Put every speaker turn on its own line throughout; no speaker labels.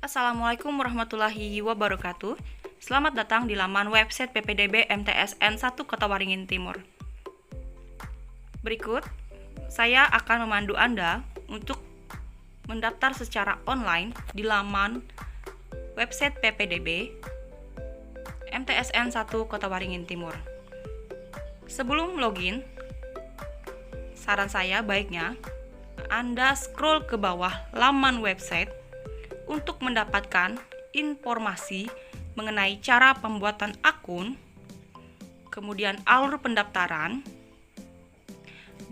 Assalamualaikum warahmatullahi wabarakatuh. Selamat datang di laman website PPDB MTSN 1 Kota Waringin Timur. Berikut, saya akan memandu Anda untuk mendaftar secara online di laman website PPDB MTSN 1 Kota Waringin Timur. Sebelum login, saran saya baiknya Anda scroll ke bawah laman website untuk mendapatkan informasi mengenai cara pembuatan akun, kemudian alur pendaftaran,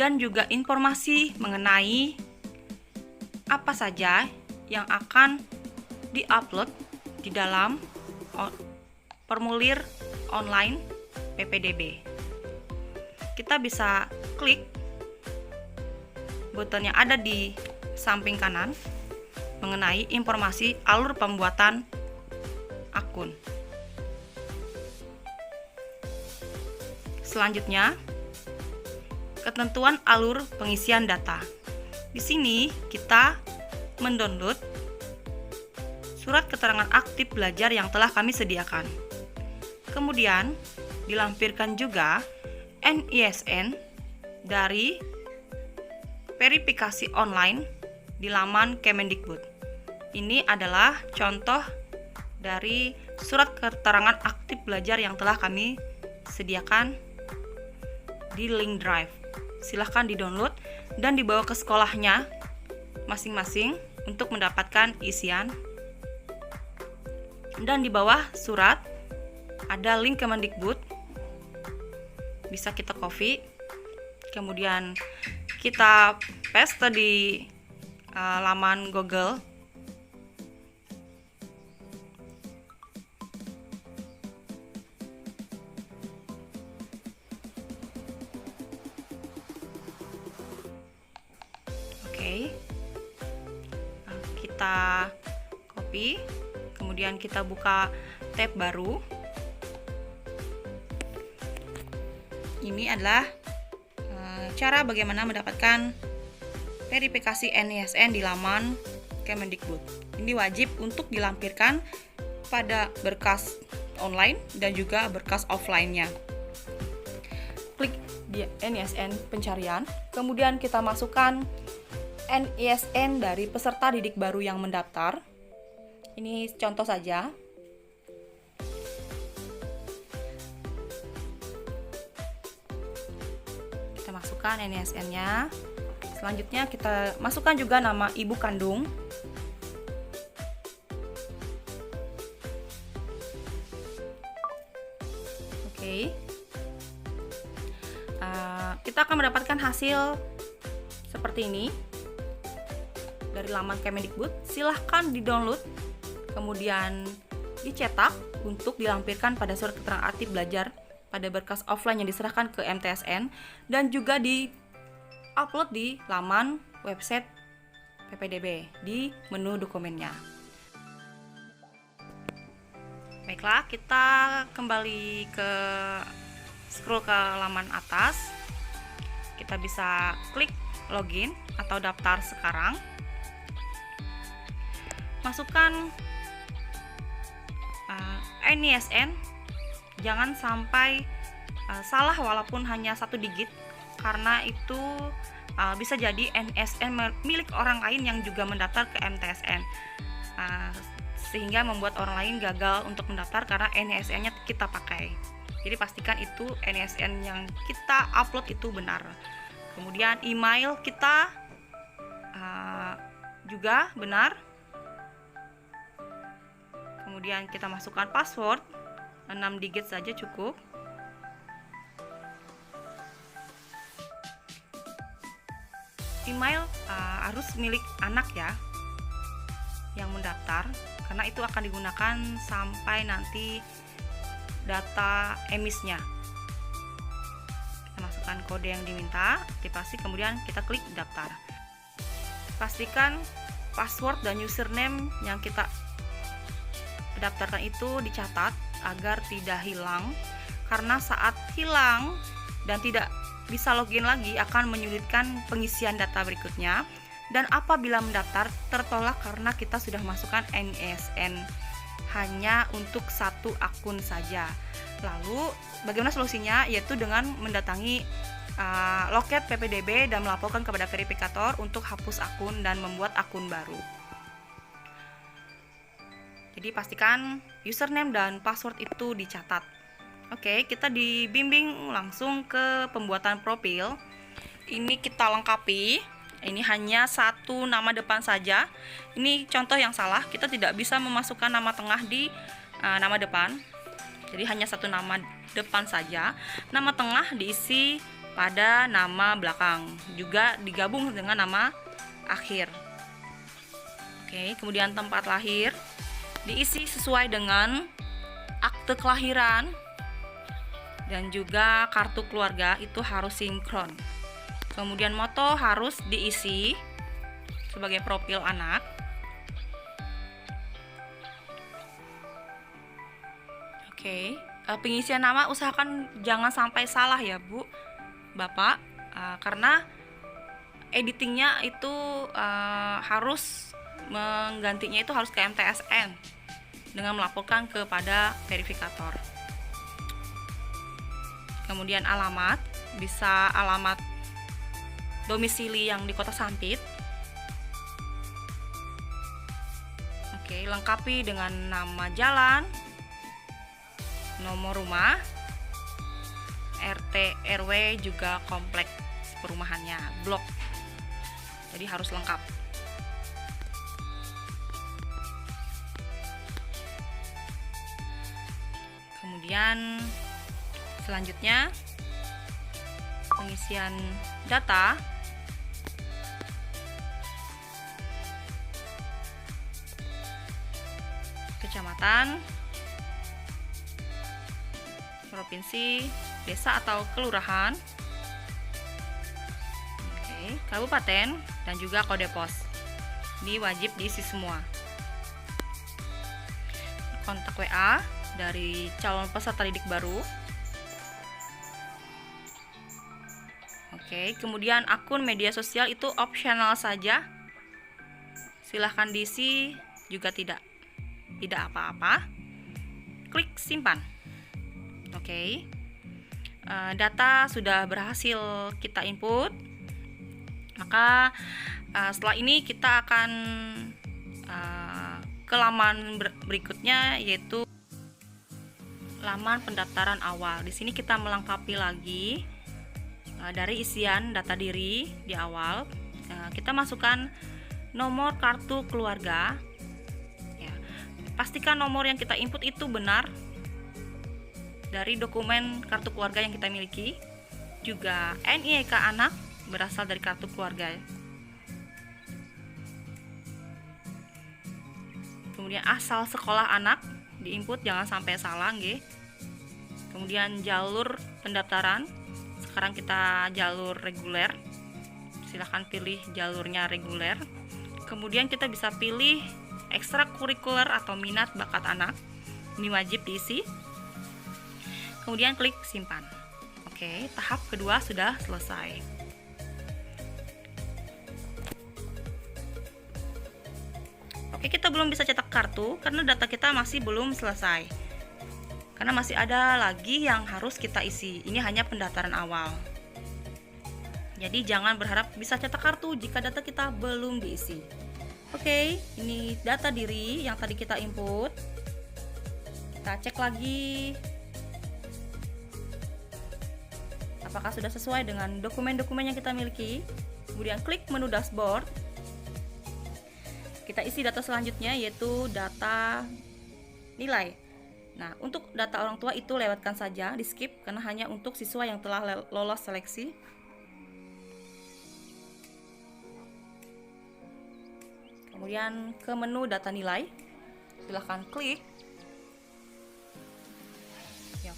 dan juga informasi mengenai apa saja yang akan diupload di dalam formulir online PPDB. Kita bisa klik button yang ada di samping kanan mengenai informasi alur pembuatan akun. Selanjutnya, ketentuan alur pengisian data. Di sini kita mendownload surat keterangan aktif belajar yang telah kami sediakan. Kemudian, dilampirkan juga NISN dari verifikasi online di laman Kemendikbud. Ini adalah contoh dari surat keterangan aktif belajar yang telah kami sediakan di link drive. Silahkan di-download dan dibawa ke sekolahnya masing-masing untuk mendapatkan isian. Dan di bawah surat ada link Kemendikbud. Bisa kita copy, kemudian kita paste di laman Google. Oke. Kita copy, kemudian kita buka tab baru. Ini adalah cara bagaimana mendapatkan verifikasi NISN di laman Kemendikbud. Ini wajib untuk dilampirkan pada berkas online dan juga berkas offline-nya. Klik di NISN pencarian, kemudian kita masukkan NISN dari peserta didik baru yang mendaftar. Ini contoh saja. Kita masukkan NISN-nya. Selanjutnya kita masukkan juga nama ibu kandung. Oke. Kita akan mendapatkan hasil seperti ini dari laman Kemendikbud. Silahkan di-download, kemudian dicetak untuk dilampirkan pada surat keterangan aktif belajar pada berkas offline yang diserahkan ke MTSN, dan juga di-upload di laman website PPDB di menu dokumennya. Baiklah, kita kembali ke scroll ke laman atas. Kita bisa klik login atau daftar sekarang. Masukkan NISN, jangan sampai salah walaupun hanya 1 digit, karena itu bisa jadi NISN milik orang lain yang juga mendaftar ke MTSN, sehingga membuat orang lain gagal untuk mendaftar karena NISN-nya kita pakai. Jadi pastikan itu NISN yang kita upload itu benar. Kemudian email kita juga benar. Kemudian kita masukkan password 6 digit saja cukup. Email harus milik anak ya yang mendaftar, karena itu akan digunakan sampai nanti data emisnya. Kita masukkan kode yang diminta, aktivasi, kemudian kita klik daftar. Pastikan password dan username yang kita daftarkan itu dicatat agar tidak hilang, karena saat hilang dan tidak bisa login lagi akan menyulitkan pengisian data berikutnya. Dan apabila mendaftar tertolak karena kita sudah masukkan NISN hanya untuk satu akun saja. Lalu bagaimana solusinya? Yaitu dengan mendatangi loket PPDB dan melaporkan kepada verifikator untuk hapus akun dan membuat akun baru. Jadi pastikan username dan password itu dicatat. Oke, kita dibimbing langsung ke pembuatan profil. Ini kita lengkapi. Ini hanya satu nama depan saja. Ini contoh yang salah. Kita tidak bisa memasukkan nama tengah di nama depan. Jadi hanya satu nama depan saja. Nama tengah diisi pada nama belakang. Juga digabung dengan nama akhir. Oke, kemudian tempat lahir diisi sesuai dengan akte kelahiran. Dan juga kartu keluarga itu harus sinkron. Kemudian moto harus diisi sebagai profil anak. Oke, pengisian nama usahakan jangan sampai salah ya Bu, Bapak, karena editingnya itu harus menggantinya itu harus ke MTSN dengan melaporkan kepada verifikator. Kemudian alamat, bisa alamat domisili yang di Kota Sampit. Oke, lengkapi dengan nama jalan, nomor rumah, RT, RW, juga kompleks perumahannya, blok. Jadi harus lengkap. Kemudian selanjutnya pengisian data. Kecamatan, provinsi, desa atau kelurahan, kabupaten, dan juga kode pos. Ini wajib diisi semua. Kontak WA dari calon peserta didik baru. Kemudian akun media sosial itu opsional saja. Silahkan diisi juga tidak apa-apa. Klik simpan. Data sudah berhasil kita input. Maka setelah ini kita akan ke laman berikutnya, yaitu laman pendaftaran awal. Di sini kita melengkapi lagi dari isian data diri di awal. Kita masukkan nomor kartu keluarga. Pastikan nomor yang kita input itu benar dari dokumen kartu keluarga yang kita miliki. Juga NIK anak berasal dari kartu keluarga. Kemudian asal sekolah anak diinput, jangan sampai salah, nggih. Kemudian jalur pendaftaran, sekarang kita jalur reguler. Silahkan pilih jalurnya reguler. Kemudian kita bisa pilih ekstrakurikuler atau minat bakat anak. Ini wajib diisi. Kemudian klik simpan. Tahap kedua sudah selesai. Kita belum bisa cetak kartu karena data kita masih belum selesai. Karena masih ada lagi yang harus kita isi. Ini hanya pendaftaran awal. Jadi jangan berharap bisa cetak kartu jika data kita belum diisi. Ini data diri yang tadi kita input. Kita cek lagi apakah sudah sesuai dengan dokumen-dokumen yang kita miliki. Kemudian klik menu dashboard. Kita isi data selanjutnya, yaitu data nilai. Nah, untuk data orang tua itu lewatkan saja, di skip, karena hanya untuk siswa yang telah lolos seleksi. Kemudian ke menu data nilai, silahkan klik.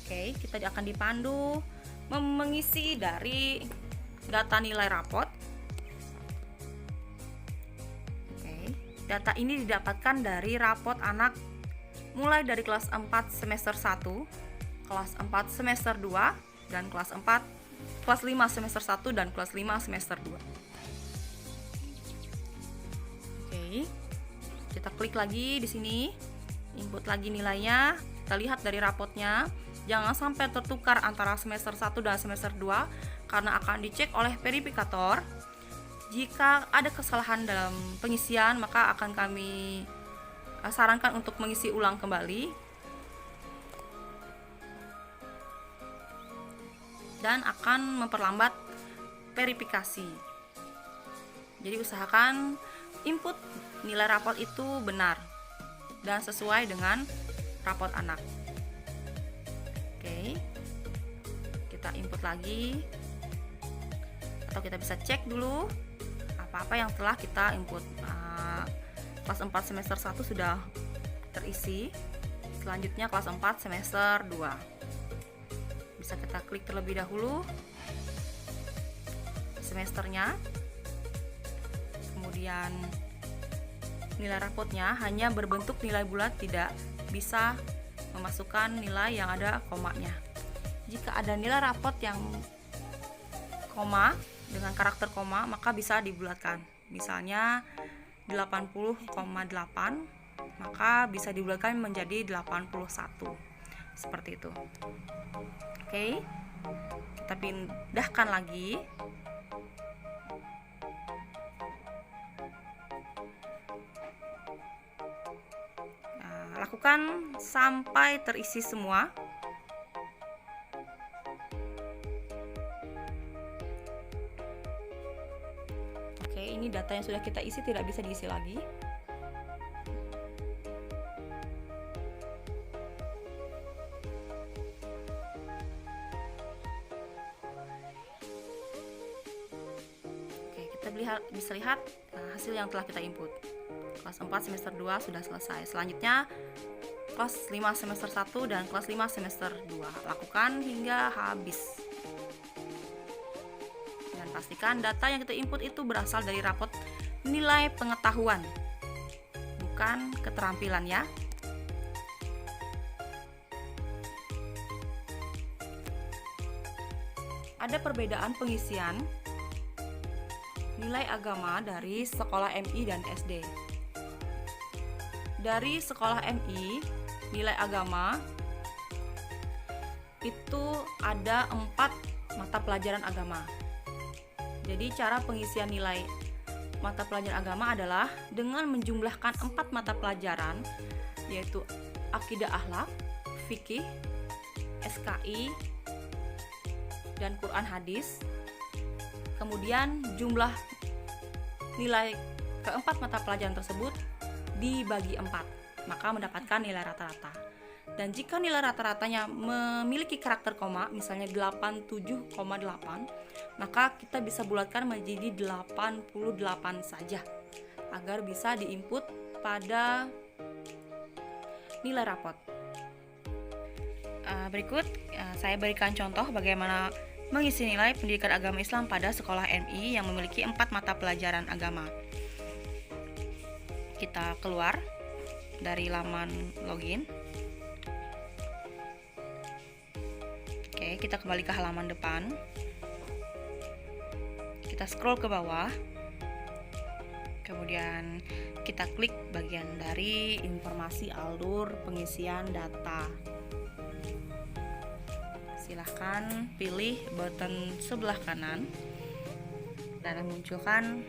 Kita akan dipandu mengisi dari data nilai rapot. Data ini didapatkan dari rapot anak mulai dari kelas 4 semester 1, kelas 4 semester 2, dan kelas 5 semester 1 dan kelas 5 semester 2. Kita klik lagi di sini, input lagi nilainya. Kita lihat dari rapotnya, jangan sampai tertukar antara semester 1 dan semester 2 karena akan dicek oleh verifikator. Jika ada kesalahan dalam pengisian, maka akan kami sarankan untuk mengisi ulang kembali dan akan memperlambat verifikasi. Jadi usahakan input nilai rapot itu benar dan sesuai dengan rapot anak. Oke, kita input lagi, atau kita bisa cek dulu apa-apa yang telah kita input. Kelas 4 semester 1 sudah terisi. Selanjutnya kelas 4 semester 2. Bisa kita klik terlebih dahulu semesternya. Kemudian nilai rapotnya hanya berbentuk nilai bulat, tidak bisa memasukkan nilai yang ada komanya. Jika ada nilai rapot yang koma dengan karakter koma, maka bisa dibulatkan. Misalnya 80,8, maka bisa dibulatkan menjadi 81. Seperti itu. Oke. Kita pindahkan lagi. Lakukan sampai terisi semua. Oke, ini data yang sudah kita isi tidak bisa diisi lagi. Oke, kita bisa lihat hasil yang telah kita input. Kelas 4 semester 2 sudah selesai. Selanjutnya kelas 5 semester 1 dan kelas 5 semester 2. Lakukan hingga habis. Dan pastikan data yang kita input itu berasal dari rapot nilai pengetahuan, bukan keterampilan ya. Ada perbedaan pengisian nilai agama dari sekolah MI dan SD. Dari sekolah MI, nilai agama itu ada 4 mata pelajaran agama. Jadi cara pengisian nilai mata pelajaran agama adalah dengan menjumlahkan 4 mata pelajaran, yaitu akidah akhlak, fikih, SKI, dan Quran hadis. Kemudian jumlah nilai keempat mata pelajaran tersebut dibagi 4, maka mendapatkan nilai rata-rata. Dan jika nilai rata-ratanya memiliki karakter koma, misalnya 87,8, maka kita bisa bulatkan menjadi 88 saja agar bisa diinput pada nilai rapot. Berikut saya berikan contoh bagaimana mengisi nilai pendidikan agama Islam pada sekolah MI yang memiliki 4 mata pelajaran agama. Kita keluar dari laman login. Oke, kita kembali ke halaman depan. Kita scroll ke bawah. Kemudian kita klik bagian dari informasi alur pengisian data. Silahkan pilih button sebelah kanan dan munculkan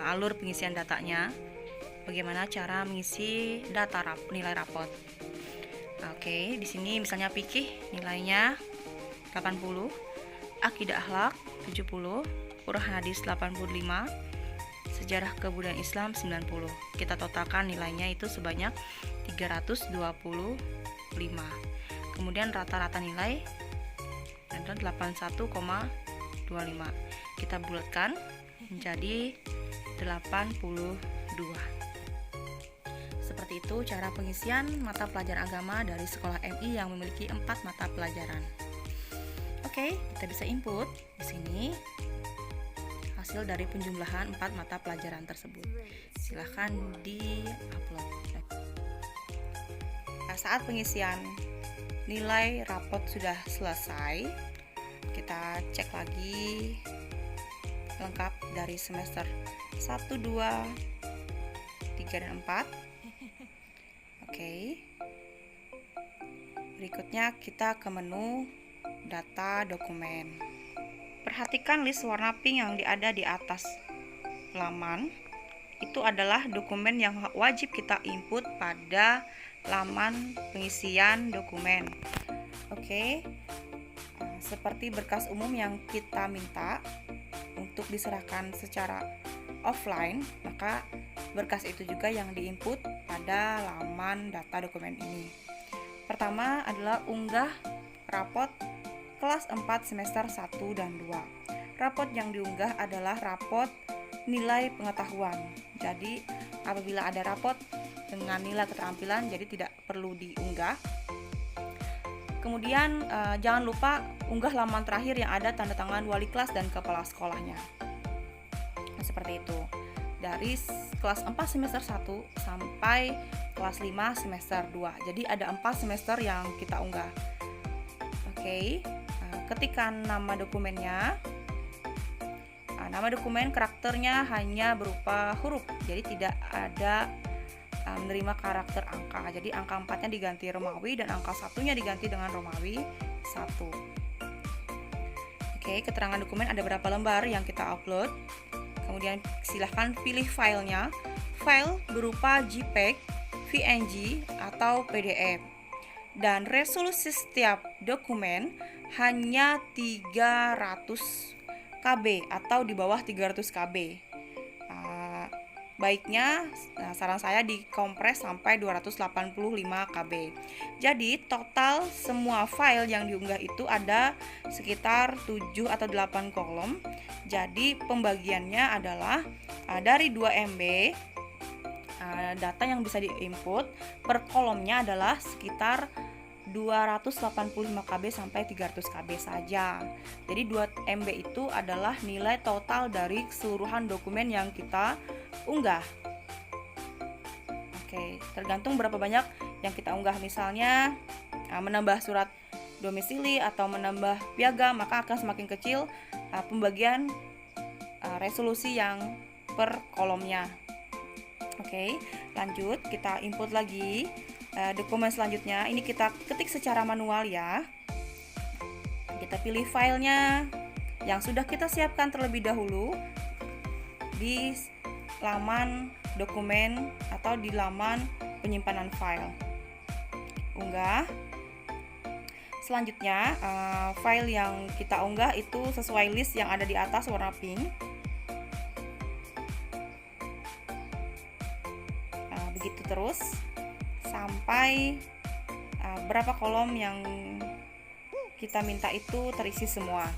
alur pengisian datanya. Bagaimana cara mengisi data nilai rapot. Oke, di sini misalnya fikih nilainya 80, akidah akhlak 70, Quran hadis 85, sejarah kebudayaan Islam 90. Kita totalkan nilainya itu sebanyak 325. Kemudian rata-rata nilai adalah 81,25. Kita bulatkan menjadi 82. Seperti itu cara pengisian mata pelajaran agama dari sekolah MI yang memiliki 4 mata pelajaran. Oke, kita bisa input di sini hasil dari penjumlahan 4 mata pelajaran tersebut. Silahkan di-upload. Nah, saat pengisian nilai rapot sudah selesai, kita cek lagi lengkap dari semester 1, 2, 3, dan 4. Berikutnya kita ke menu data dokumen. Perhatikan list warna pink yang ada di atas laman. Itu adalah dokumen yang wajib kita input pada laman pengisian dokumen. Oke. Seperti berkas umum yang kita minta untuk diserahkan secara offline, maka berkas itu juga yang diinput pada laman data dokumen ini. Pertama adalah unggah rapot kelas 4 semester 1 dan 2. Rapot yang diunggah adalah rapot nilai pengetahuan. Jadi apabila ada rapot dengan nilai keterampilan, jadi tidak perlu diunggah. Kemudian jangan lupa unggah laman terakhir yang ada tanda tangan wali kelas dan kepala sekolahnya. Nah, seperti itu. Dari kelas 4 semester 1 sampai kelas 5 semester 2. Jadi ada 4 semester yang kita unggah. Oke. Ketikkan nama dokumennya. Nama dokumen karakternya hanya berupa huruf. Jadi tidak ada menerima karakter angka. Jadi angka 4-nya diganti Romawi dan angka 1-nya diganti dengan Romawi 1. Oke, keterangan dokumen ada berapa lembar yang kita upload. Kemudian silahkan pilih filenya. File berupa JPEG, PNG, atau PDF. Dan resolusi setiap dokumen hanya 300 KB atau di bawah 300 KB. Baiknya saran saya dikompres sampai 285 KB. Jadi total semua file yang diunggah itu ada sekitar 7 atau 8 kolom. Jadi pembagiannya adalah dari 2 MB data yang bisa diinput per kolomnya adalah sekitar 285 KB sampai 300 KB saja. Jadi 2 MB itu adalah nilai total dari keseluruhan dokumen yang kita unggah. Oke, tergantung berapa banyak yang kita unggah. Misalnya menambah surat domisili atau menambah piagam, maka akan semakin kecil pembagian resolusi yang per kolomnya. Oke, lanjut kita input lagi dokumen selanjutnya. Ini kita ketik secara manual ya. Kita pilih filenya yang sudah kita siapkan terlebih dahulu di laman dokumen atau di laman penyimpanan file. Unggah. Selanjutnya file yang kita unggah itu sesuai list yang ada di atas warna pink. Begitu terus sampai berapa kolom yang kita minta itu terisi semua.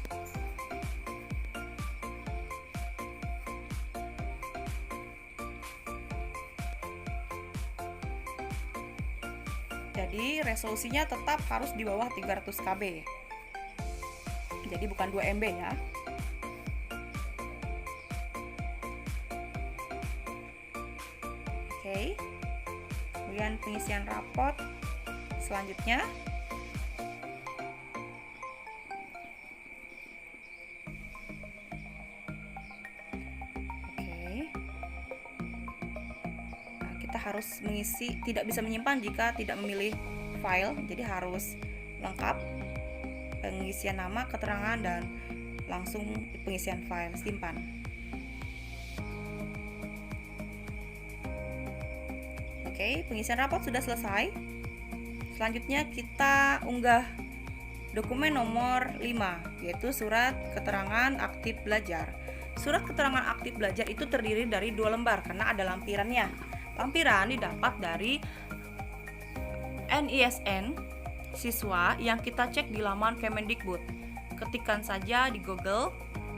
Jadi resolusinya tetap harus di bawah 300 KB. Jadi bukan 2 MB ya. Oke. Kemudian pengisian rapot selanjutnya. Oke. Nah, kita harus mengisi, tidak bisa menyimpan jika tidak memilih file, jadi harus lengkap pengisian nama, keterangan, dan langsung pengisian file, simpan. Oke, pengisian rapot sudah selesai. Selanjutnya kita unggah dokumen nomor 5, yaitu surat keterangan aktif belajar. Surat keterangan aktif belajar itu terdiri dari 2 lembar karena ada lampirannya. Lampiran didapat dari NISN siswa yang kita cek di laman Kemendikbud. Ketikkan saja di Google,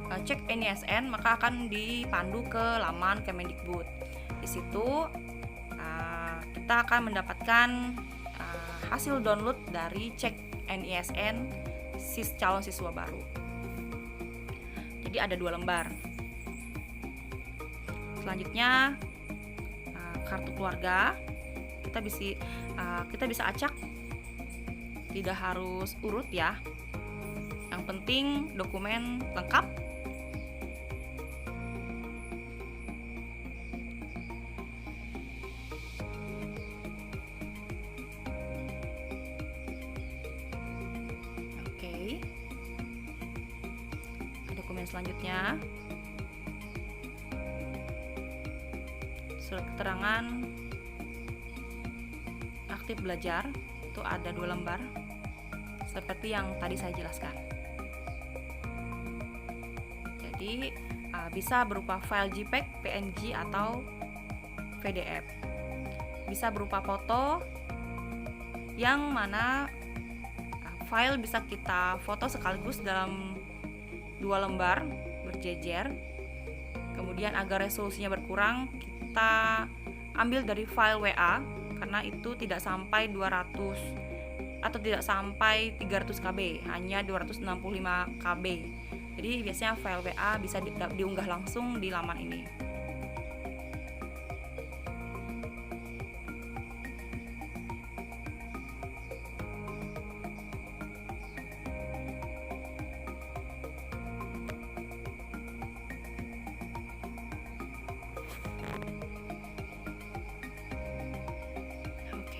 cek NISN, maka akan dipandu ke laman Kemendikbud. Di situ kita akan mendapatkan hasil download dari cek NISN calon siswa baru. Jadi ada 2 lembar. Selanjutnya kartu keluarga. Kita bisa acak, tidak harus urut ya. Yang penting dokumen lengkap. Dokumen selanjutnya, surat keterangan aktif belajar, itu ada 2 lembar seperti yang tadi saya jelaskan. Jadi bisa berupa file JPEG, PNG, atau PDF. Bisa berupa foto, yang mana file bisa kita foto sekaligus dalam 2 lembar berjejer. Kemudian agar resolusinya berkurang, kita ambil dari file WA, karena itu tidak sampai 200 atau tidak sampai 300 KB, hanya 265 KB. Jadi biasanya file WA bisa diunggah langsung di laman ini.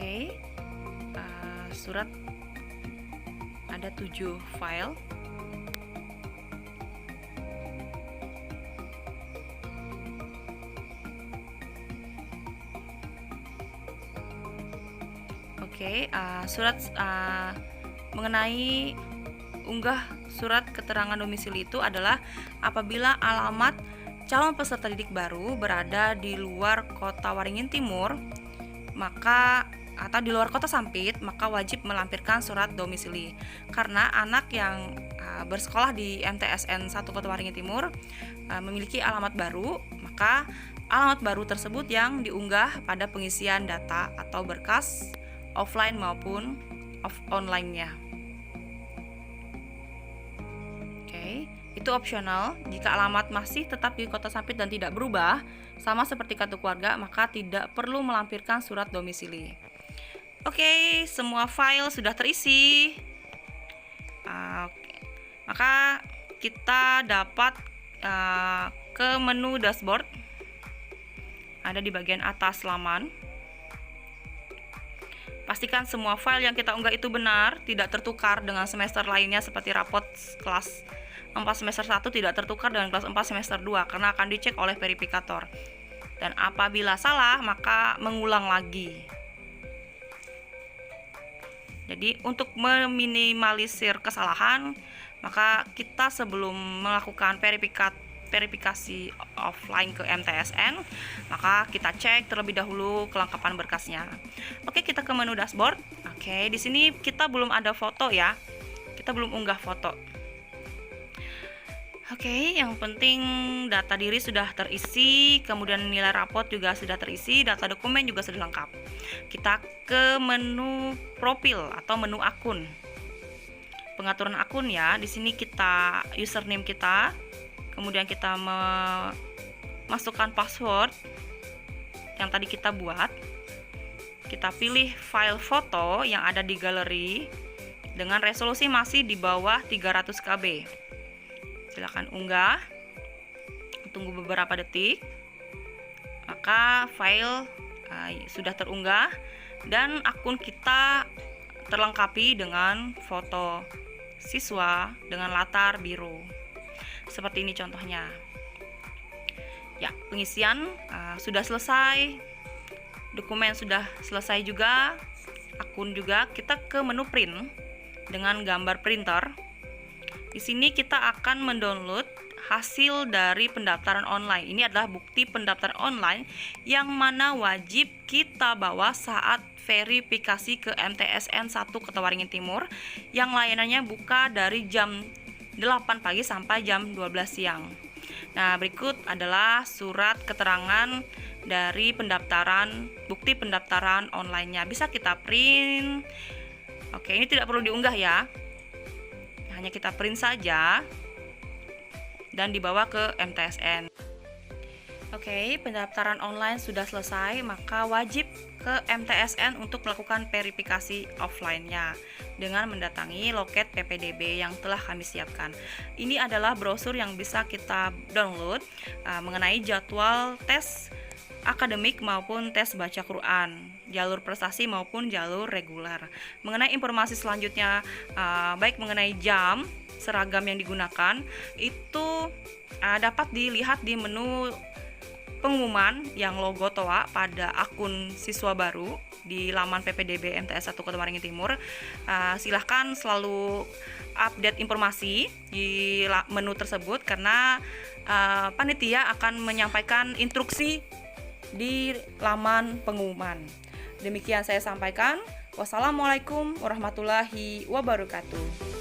Oke, surat ada 7 file. Oke, surat mengenai unggah surat keterangan domisili itu adalah apabila alamat calon peserta didik baru berada di luar kota Waringin Timur, maka atau di luar kota Sampit, maka wajib melampirkan surat domisili. Karena anak yang bersekolah di MTSN 1 Kota Waringin Timur memiliki alamat baru, maka alamat baru tersebut yang diunggah pada pengisian data atau berkas offline maupun online-nya. Oke, itu opsional. Jika alamat masih tetap di kota Sampit dan tidak berubah, sama seperti kartu keluarga, maka tidak perlu melampirkan surat domisili. Oke, semua file sudah terisi. Maka kita dapat ke menu dashboard, ada di bagian atas laman. Pastikan semua file yang kita unggah itu benar, tidak tertukar dengan semester lainnya seperti rapot kelas 4 semester 1 tidak tertukar dengan kelas 4 semester 2 karena akan dicek oleh verifikator. Dan apabila salah, maka mengulang lagi. Jadi untuk meminimalisir kesalahan, maka kita sebelum melakukan verifikasi offline ke MTSN, maka kita cek terlebih dahulu kelengkapan berkasnya. Oke, kita ke menu dashboard. Oke, di sini kita belum ada foto ya. Kita belum unggah foto. Oke, yang penting data diri sudah terisi, kemudian nilai rapot juga sudah terisi, data dokumen juga sudah lengkap. Kita ke menu profil atau menu akun. Pengaturan akun ya. Di sini kita username kita, kemudian kita memasukkan password yang tadi kita buat. Kita pilih file foto yang ada di galeri dengan resolusi masih di bawah 300 KB. Silakan unggah. Tunggu beberapa detik. Maka file sudah terunggah dan akun kita terlengkapi dengan foto siswa dengan latar biru. Seperti ini contohnya. Ya, pengisian sudah selesai. Dokumen sudah selesai juga. Akun juga. Kita ke menu print dengan gambar printer. Di sini kita akan mendownload hasil dari pendaftaran online. Ini adalah bukti pendaftaran online yang mana wajib kita bawa saat verifikasi ke MTSN 1 Kota Waringin Timur yang layanannya buka dari jam 8 pagi sampai jam 12 siang. Nah, berikut adalah surat keterangan dari pendaftaran, bukti pendaftaran online-nya. Bisa kita print. Oke, ini tidak perlu diunggah ya. Hanya kita print saja dan dibawa ke MTSN. Oke, pendaftaran online sudah selesai, maka wajib ke MTSN untuk melakukan verifikasi offline-nya dengan mendatangi loket PPDB yang telah kami siapkan. Ini adalah brosur yang bisa kita download mengenai jadwal tes akademik maupun tes baca Quran. jalur prestasi maupun jalur reguler. Mengenai informasi selanjutnya, baik mengenai jam seragam yang digunakan, itu dapat dilihat di menu pengumuman yang logo TOA pada akun siswa baru di laman PPDB MTS 1 Kota Waringin Timur. Silahkan selalu update informasi di menu tersebut karena panitia akan menyampaikan instruksi di laman pengumuman. Demikian saya sampaikan. Wassalamualaikum warahmatullahi wabarakatuh.